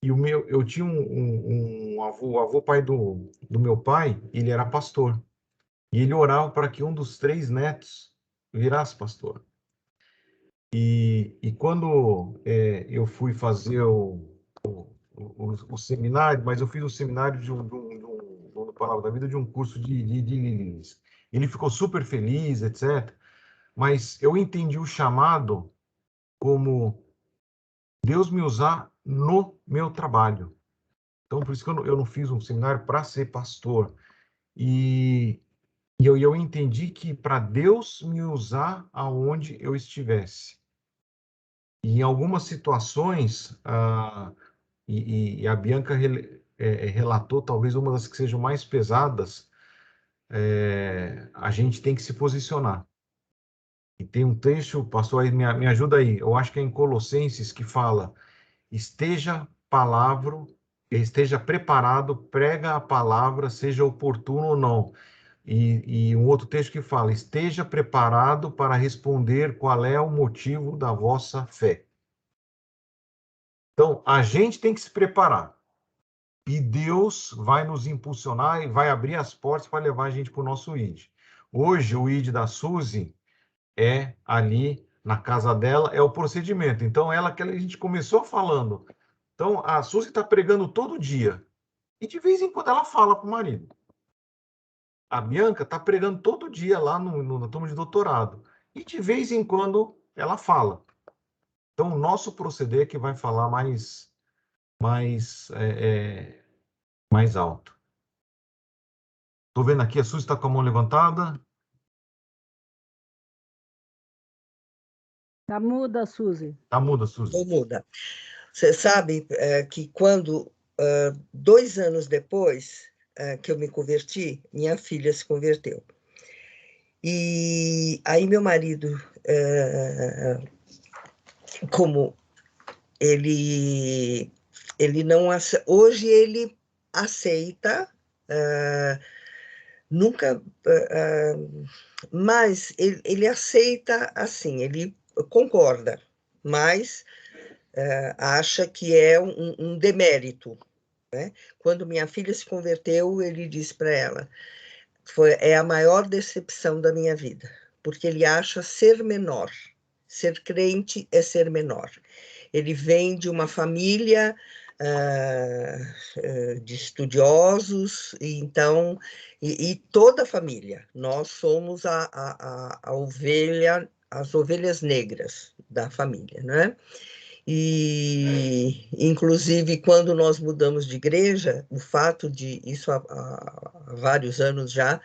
eu tinha um avô, o avô pai do meu pai, ele era pastor. E ele orava para que um dos 3 netos virasse pastor. E quando eu fui fazer o o seminário, mas eu fiz o seminário do Palavra da Vida, de um curso de líderes. Ele ficou super feliz, etc. Mas eu entendi o chamado como Deus me usar no meu trabalho. Então, por isso que eu não fiz um seminário para ser pastor. E eu entendi que para Deus me usar aonde eu estivesse. E em algumas situações, e a Bianca relatou talvez uma das que sejam mais pesadas, a gente tem que se posicionar. E tem um texto, pastor, aí me ajuda aí, eu acho que é em Colossenses, que fala: esteja preparado, prega a palavra, seja oportuno ou não. E um outro texto que fala: esteja preparado para responder qual é o motivo da vossa fé. Então, a gente tem que se preparar. E Deus vai nos impulsionar e vai abrir as portas para levar a gente para o nosso ID. Hoje, o ID da Suzy é ali na casa dela, é o procedimento. Então, ela que a gente começou falando. Então, a Suzy está pregando todo dia. E de vez em quando ela fala para o marido. A Bianca está pregando todo dia lá na turma de doutorado. E de vez em quando ela fala. Então, o nosso proceder é que vai falar mais alto. Estou vendo aqui, a Suzy está com a mão levantada. Tá muda, Suzy. Está muda, Suzy. Estou muda. Você sabe que quando, 2 anos depois que eu me converti, minha filha se converteu. E aí meu marido, como ele não... Hoje ele aceita, nunca... mas ele aceita assim, ele concorda, mas acha que é um demérito, né? Quando minha filha se converteu, ele disse para ela: é a maior decepção da minha vida, porque ele acha ser menor. Ser crente é ser menor. Ele vem de uma família de estudiosos, então, e toda a família. Nós somos a ovelha, as ovelhas negras da família, né? E, inclusive, quando nós mudamos de igreja, o fato de, isso há vários anos já,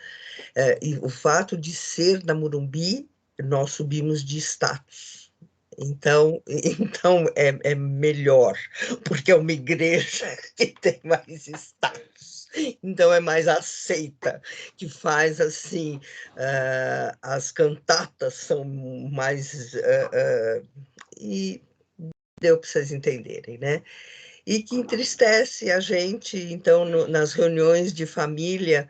e o fato de ser da Morumbi, nós subimos de status. Então é melhor, porque é uma igreja que tem mais status. Então é mais aceita, que faz assim, as cantatas são mais... e deu para vocês entenderem, né? E que entristece a gente. Então, nas reuniões de família,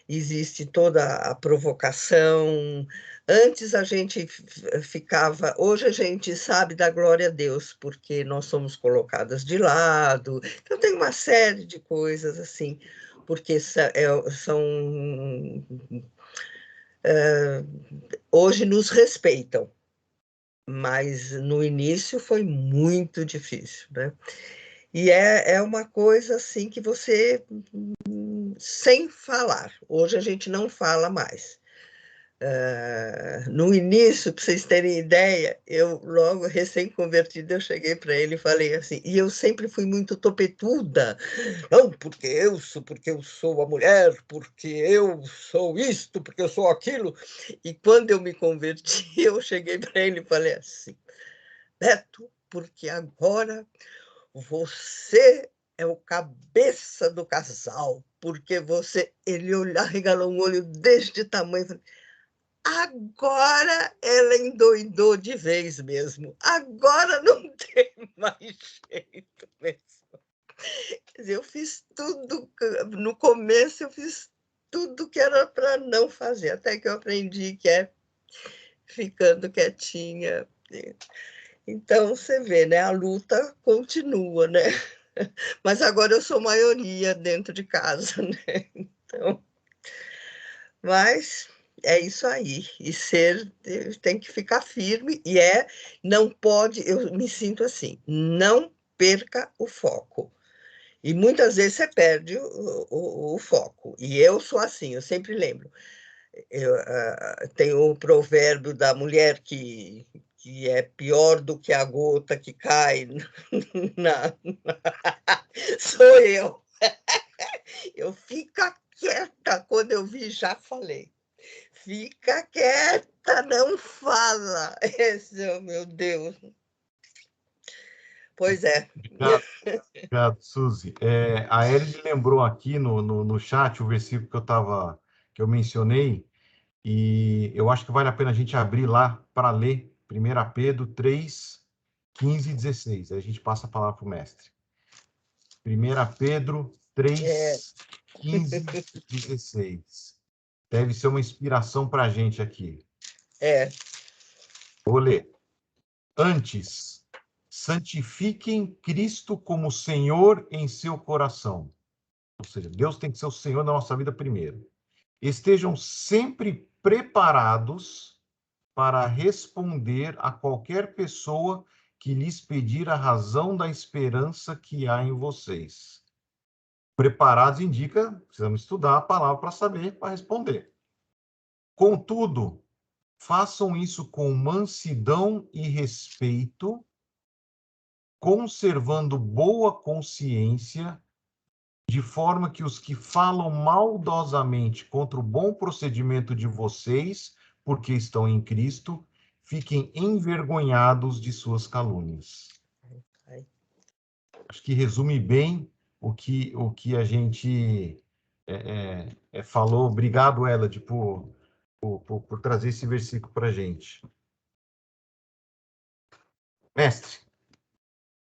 existe toda a provocação. Antes a gente ficava... Hoje a gente sabe da glória a Deus, porque nós somos colocadas de lado. Então, tem uma série de coisas assim, porque hoje nos respeitam, mas no início foi muito difícil, né? E é uma coisa assim que você, sem falar, hoje a gente não fala mais. No início, para vocês terem ideia, eu logo recém-convertida, eu cheguei para ele e falei assim, e eu sempre fui muito topetuda, não, porque eu sou a mulher, porque eu sou isto, porque eu sou aquilo. E quando eu me converti, eu cheguei para ele e falei assim: Beto, porque agora você é o cabeça do casal, porque você... Ele arregalou um olho deste tamanho. Agora ela endoidou de vez mesmo. Agora não tem mais jeito mesmo. Quer dizer, eu fiz tudo... No começo eu fiz tudo que era para não fazer, até que eu aprendi que é ficando quietinha. Então, você vê, né? A luta continua, né? Mas agora eu sou maioria dentro de casa, né? Então, mas é isso aí. E tem que ficar firme, e não pode... Eu me sinto assim, não perca o foco. E muitas vezes você perde o foco. E eu sou assim, eu sempre lembro. Tem o provérbio da mulher que é pior do que a gota que cai na... Sou eu. Eu fica quieta, quando eu vi, já falei. Fica quieta, não fala. Esse é o meu Deus. Pois é. Obrigado, Suzy. A Erid lembrou aqui no chat o versículo que eu mencionei, e eu acho que vale a pena a gente abrir lá para ler 1 Pedro 3, 15 e 16. Aí a gente passa a palavra para o mestre. 1 Pedro 3, 15 e 16. Deve ser uma inspiração para a gente aqui. Vou ler. Antes, santifiquem Cristo como Senhor em seu coração. Ou seja, Deus tem que ser o Senhor da nossa vida primeiro. Estejam sempre preparados para responder a qualquer pessoa que lhes pedir a razão da esperança que há em vocês. Preparados indica, precisamos estudar a palavra para saber, para responder. Contudo, façam isso com mansidão e respeito, conservando boa consciência, de forma que os que falam maldosamente contra o bom procedimento de vocês, porque estão em Cristo, fiquem envergonhados de suas calúnias. Acho que resume bem o que a gente falou. Obrigado, Elad, por trazer esse versículo para a gente. Mestre,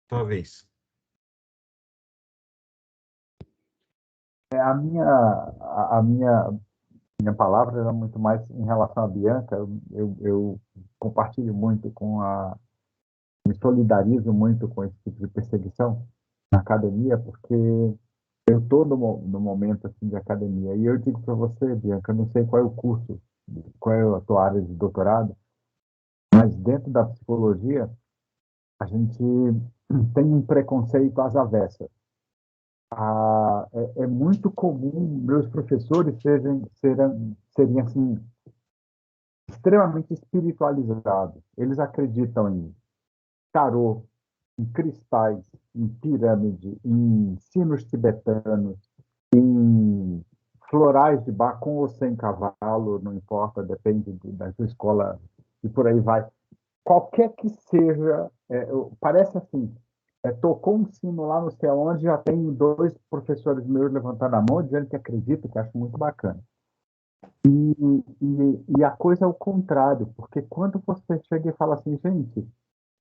tua vez. A minha palavra era muito mais em relação à Bianca. Eu compartilho muito me solidarizo muito com esse tipo de perseguição na academia, porque eu estou no momento assim, de academia. E eu digo para você, Bianca, eu não sei qual é o curso, qual é a tua área de doutorado, mas dentro da psicologia, a gente tem um preconceito às avessas. É muito comum meus professores serem assim, extremamente espiritualizados. Eles acreditam em tarô, em cristais, em pirâmide, em sinos tibetanos, em florais de bar com ou sem cavalo, não importa, depende da sua escola e por aí vai. Qualquer que seja, parece assim, tocou um sino lá não sei onde, já tem 2 professores meus levantando a mão, dizendo que acreditam, que acho muito bacana. E a coisa é o contrário, porque quando você chega e fala assim, gente,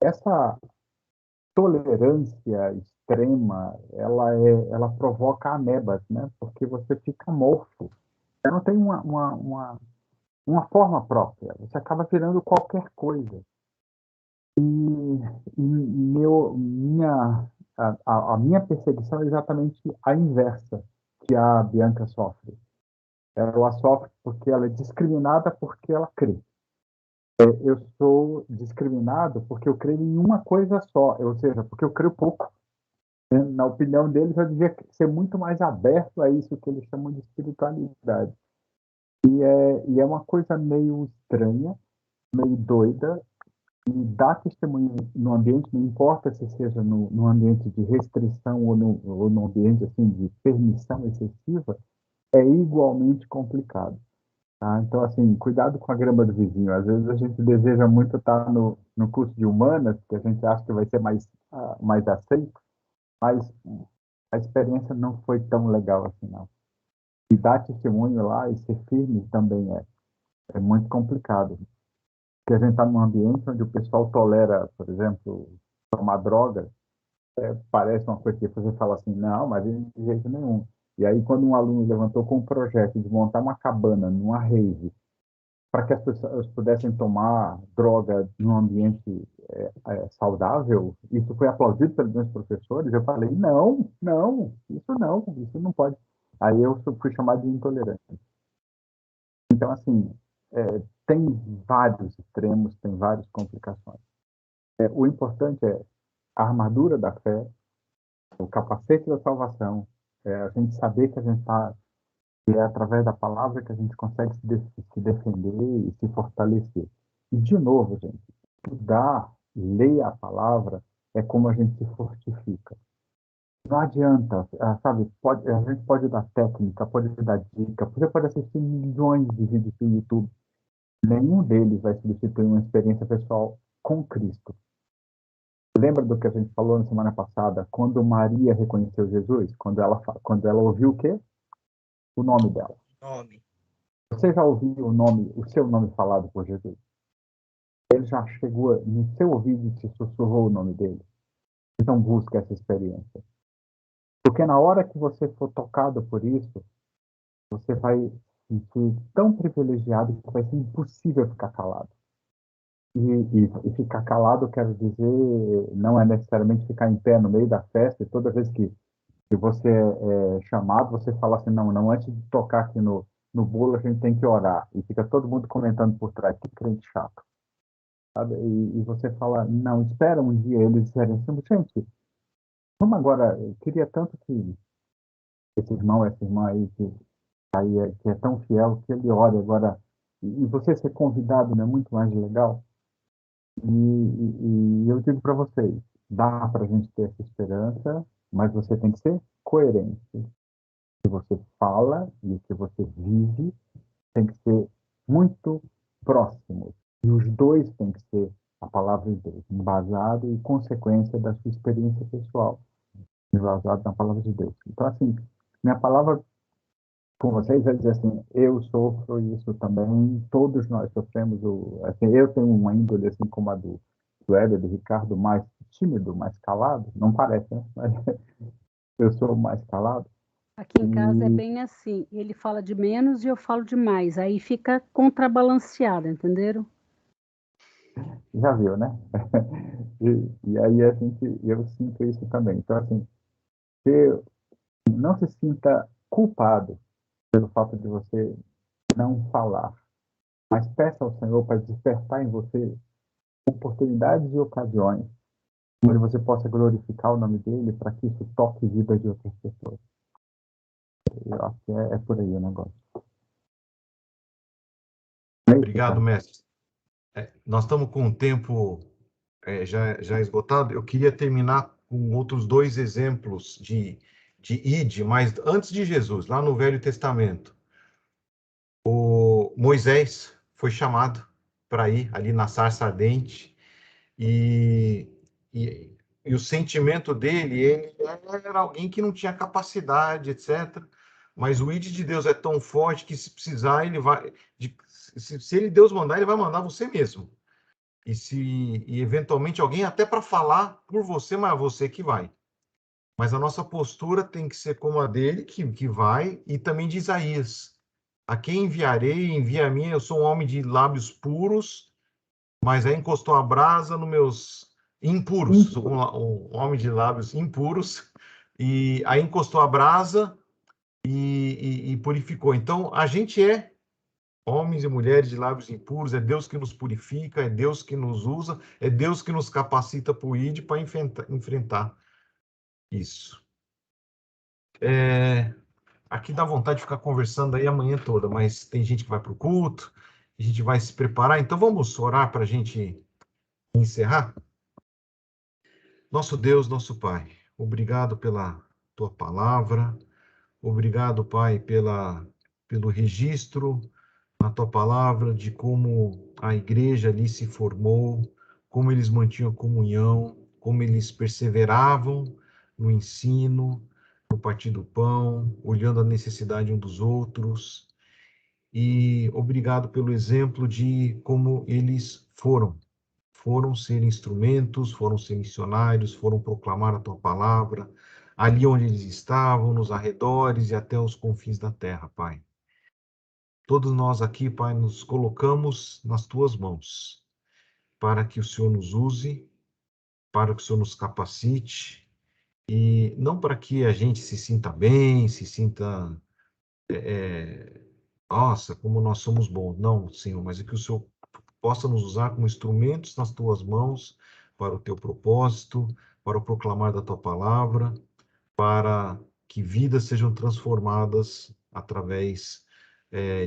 essa tolerância extrema, ela provoca amebas, né? Porque você fica morfo. Você não tem uma forma própria, você acaba virando qualquer coisa. A minha perseguição é exatamente a inversa que a Bianca sofre. Ela sofre porque ela é discriminada porque ela crê. Eu sou discriminado porque eu creio em uma coisa só, ou seja, porque eu creio pouco. Na opinião deles, eu devia ser muito mais aberto a isso que eles chamam de espiritualidade. E é uma coisa meio estranha, meio doida, e dar testemunho no ambiente, não importa se seja no ambiente de restrição ou no ambiente assim, de permissão excessiva, é igualmente complicado. Tá? Então, assim, cuidado com a grama do vizinho. Às vezes a gente deseja muito estar no curso de humanas, que a gente acha que vai ser mais aceito, mas a experiência não foi tão legal assim, não. E dar testemunho lá e ser firme também é muito complicado. Porque a gente está num ambiente onde o pessoal tolera, por exemplo, tomar droga, parece uma coisa que você fala assim, não, mas de jeito nenhum. E aí, quando um aluno levantou com um projeto de montar uma cabana numa rave, para que as pessoas pudessem tomar droga num ambiente saudável, isso foi aplaudido pelos meus professores, eu falei, não, isso não pode. Aí eu fui chamado de intolerante. Então, assim, tem vários extremos, tem várias complicações. O importante é a armadura da fé, o capacete da salvação, a gente saber que a gente está, é através da palavra que a gente consegue se defender e se fortalecer. E, de novo, gente, estudar, ler a palavra é como a gente se fortifica. Não adianta, sabe, a gente pode dar técnica, pode dar dica, você pode assistir milhões de vídeos no YouTube, nenhum deles vai substituir uma experiência pessoal com Cristo. Lembra do que a gente falou na semana passada, quando Maria reconheceu Jesus? Quando ela ouviu o quê? O nome dela. Nome. Você já ouviu o seu nome falado por Jesus? Ele já chegou no seu ouvido e te sussurrou o nome dele. Então busca essa experiência. Porque na hora que você for tocado por isso, você vai se sentir tão privilegiado que vai ser impossível ficar calado. E ficar calado, quero dizer, não é necessariamente ficar em pé no meio da festa, e toda vez que você é chamado, você fala assim, não, antes de tocar aqui no bolo, a gente tem que orar. E fica todo mundo comentando por trás, que crente chato. Sabe? E você fala, não, espera um dia eles disserem assim, gente, vamos agora, eu queria tanto que esse irmão, essa irmã aí, que é tão fiel, que ele ore agora, e você ser convidado não é muito mais legal? E eu digo para vocês, dá para a gente ter essa esperança, mas você tem que ser coerente. O que você fala e o que você vive tem que ser muito próximos. E os dois têm que ser a palavra de Deus, embasado e consequência da sua experiência pessoal, embasado na palavra de Deus. Então, assim, minha palavra com vocês vai dizer assim, eu sofro isso também, todos nós sofremos, assim, eu tenho uma índole assim como a do Hélio, do Ricardo, mais tímido, mais calado, não parece, né? Mas eu sou mais calado. Aqui em casa é bem assim, ele fala de menos e eu falo de mais, aí fica contrabalanceado, entenderam? Já viu, né? E aí eu sinto isso também. Então, assim, não se sinta culpado pelo fato de você não falar, mas peça ao Senhor para despertar em você oportunidades e ocasiões onde você possa glorificar o nome dele para que isso toque a vida de outras pessoas. Eu acho que é por aí o negócio. Obrigado, mestre. Nós estamos com o tempo já esgotado. Eu queria terminar com outros dois exemplos de id, mas antes de Jesus, lá no Velho Testamento. O Moisés foi chamado para ir ali na sarça ardente e o sentimento dele, ele era alguém que não tinha capacidade, etc. Mas o id de Deus é tão forte que se precisar, ele vai... Se Deus mandar, ele vai mandar você mesmo. E eventualmente alguém até para falar por você, mas é você que vai. Mas a nossa postura tem que ser como a dele, que vai, e também de Isaías. A quem enviarei, envia a mim, eu sou um homem de lábios puros, mas aí encostou a brasa nos meus impuros, sou um homem de lábios impuros, e aí encostou a brasa e purificou. Então, a gente é homens e mulheres de lábios impuros, é Deus que nos purifica, é Deus que nos usa, é Deus que nos capacita para o ID para enfrentar isso. Aqui dá vontade de ficar conversando aí a manhã toda, mas tem gente que vai para o culto, a gente vai se preparar, então vamos orar para a gente encerrar? Nosso Deus, nosso Pai, obrigado pela tua palavra, obrigado, Pai, pelo registro na tua palavra de como a igreja ali se formou, como eles mantinham comunhão, como eles perseveravam no ensino, no partir do pão, olhando a necessidade um dos outros. E obrigado pelo exemplo de como eles foram ser instrumentos, foram ser missionários, foram proclamar a tua palavra, ali onde eles estavam, nos arredores e até os confins da terra, Pai. Todos nós aqui, Pai, nos colocamos nas tuas mãos, para que o Senhor nos use, para que o Senhor nos capacite, e não para que a gente se sinta bem, se sinta, nossa, como nós somos bons. Não, Senhor, mas é que o Senhor possa nos usar como instrumentos nas tuas mãos, para o teu propósito, para o proclamar da tua palavra, para que vidas sejam transformadas através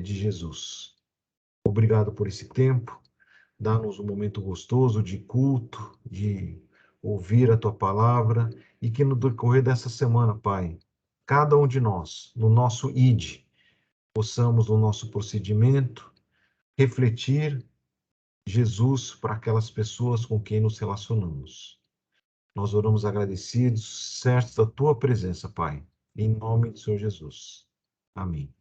de Jesus. Obrigado por esse tempo. Dá-nos um momento gostoso de culto, de ouvir a Tua palavra, e que no decorrer dessa semana, Pai, cada um de nós, no nosso ID, possamos, no nosso procedimento, refletir Jesus para aquelas pessoas com quem nos relacionamos. Nós oramos agradecidos, certos da Tua presença, Pai, em nome do Senhor Jesus. Amém.